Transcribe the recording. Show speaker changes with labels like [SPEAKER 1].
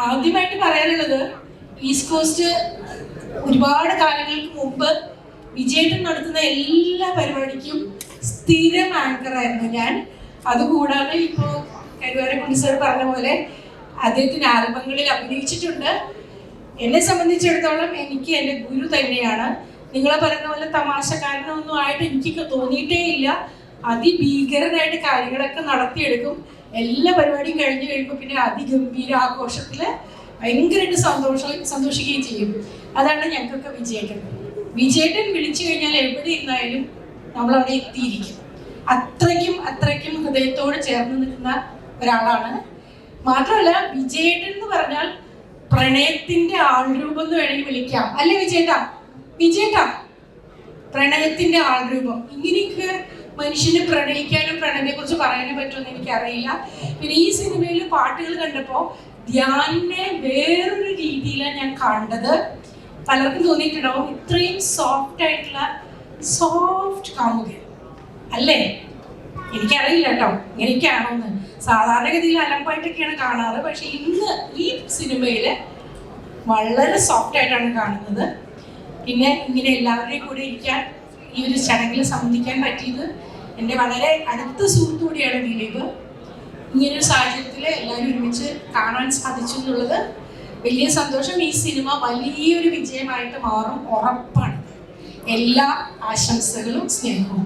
[SPEAKER 1] ആദ്യമായിട്ട് പറയാനുള്ളത്, east cost ഒരുപാട് കാലങ്ങൾക്ക് മുമ്പ് വിജയേട്ടൻ നടത്തുന്ന എല്ലാ പരിപാടിക്കും സ്ഥിരം ആങ്കറായിരുന്നു ഞാൻ. അതുകൂടാതെ ഇപ്പോൾ കരുവാരക്കുണ്ടി സാർ പറഞ്ഞ പോലെ അദ്ദേഹത്തിന് ആൽബങ്ങളിൽ അഭിനയിച്ചിട്ടുണ്ട്. എന്നെ സംബന്ധിച്ചിടത്തോളം എനിക്ക് എൻ്റെ ഗുരു തന്നെയാണ്. നിങ്ങളെ പറയുന്ന പോലെ തമാശക്കാരനൊന്നും ആയിട്ട് എനിക്ക് തോന്നിയിട്ടേ ഇല്ല. അതിഭീകരനായിട്ട് കാര്യങ്ങളൊക്കെ നടത്തിയെടുക്കും. എല്ലാ പരിപാടിയും കഴിഞ്ഞ് കഴിയുമ്പോൾ പിന്നെ അതിഗംഭീര ആഘോഷത്തിൽ ഭയങ്കരമായിട്ട് സന്തോഷിക്കുകയും ചെയ്യും. അതാണ് ഞങ്ങൾക്കൊക്കെ വിജയേട്ടൻ. വിജയേട്ടൻ വിളിച്ചു കഴിഞ്ഞാൽ എവിടെ ഇരുന്നായാലും നമ്മളവിടെ എത്തിയിരിക്കും. അത്രയ്ക്കും ഹൃദയത്തോട് ചേർന്ന് നിൽക്കുന്ന ഒരാളാണ്. മാത്രമല്ല, വിജയേട്ടൻ എന്ന് പറഞ്ഞാൽ പ്രണയത്തിന്റെ ആൾരൂപം എന്ന് വേണമെങ്കിൽ വിളിക്കാം. അല്ലേ വിജയേട്ടാ പ്രണയത്തിന്റെ ആൾരൂപം. ഇങ്ങനെയൊക്കെ മനുഷ്യനെ പ്രണയിക്കാനും പ്രണയത്തെ കുറിച്ച് പറയാനും പറ്റുമെന്ന് എനിക്കറിയില്ല. പിന്നെ ഈ സിനിമയിൽ പാട്ടുകൾ കണ്ടപ്പോൾ ധ്യാനിനെ വേറൊരു രീതിയിലാണ് ഞാൻ കണ്ടത്. പലർക്കും തോന്നിയിട്ടുണ്ടാവും ഇത്രയും സോഫ്റ്റ് കാമുകൻ അല്ലേ? എനിക്കറിയില്ല കേട്ടോ ഇങ്ങനെയൊക്കെയാണോന്ന്. സാധാരണഗതിയിൽ അലമ്പായിട്ടൊക്കെയാണ് കാണാറ്, പക്ഷെ ഇന്ന് ഈ സിനിമയിൽ വളരെ സോഫ്റ്റ് ആയിട്ടാണ് കാണുന്നത്. പിന്നെ ഇങ്ങനെ എല്ലാവരുടെയും കൂടെ ഇരിക്കാൻ, ഈ ഒരു ചടങ്ങിൽ സംബന്ധിക്കാൻ പറ്റിയത് എൻ്റെ വളരെ അടുത്ത സുഹൃത്തു കൂടിയാണ് ദിലീപ്. ഇങ്ങനൊരു സാഹചര്യത്തിൽ എല്ലാവരും ഒരുമിച്ച് കാണാൻ സാധിച്ചു എന്നുള്ളത് വലിയ സന്തോഷം. ഈ സിനിമ വലിയൊരു വിജയമായിട്ട് മാറും, ഉറപ്പാണ്. എല്ലാ ആശംസകളും സ്നേഹവും.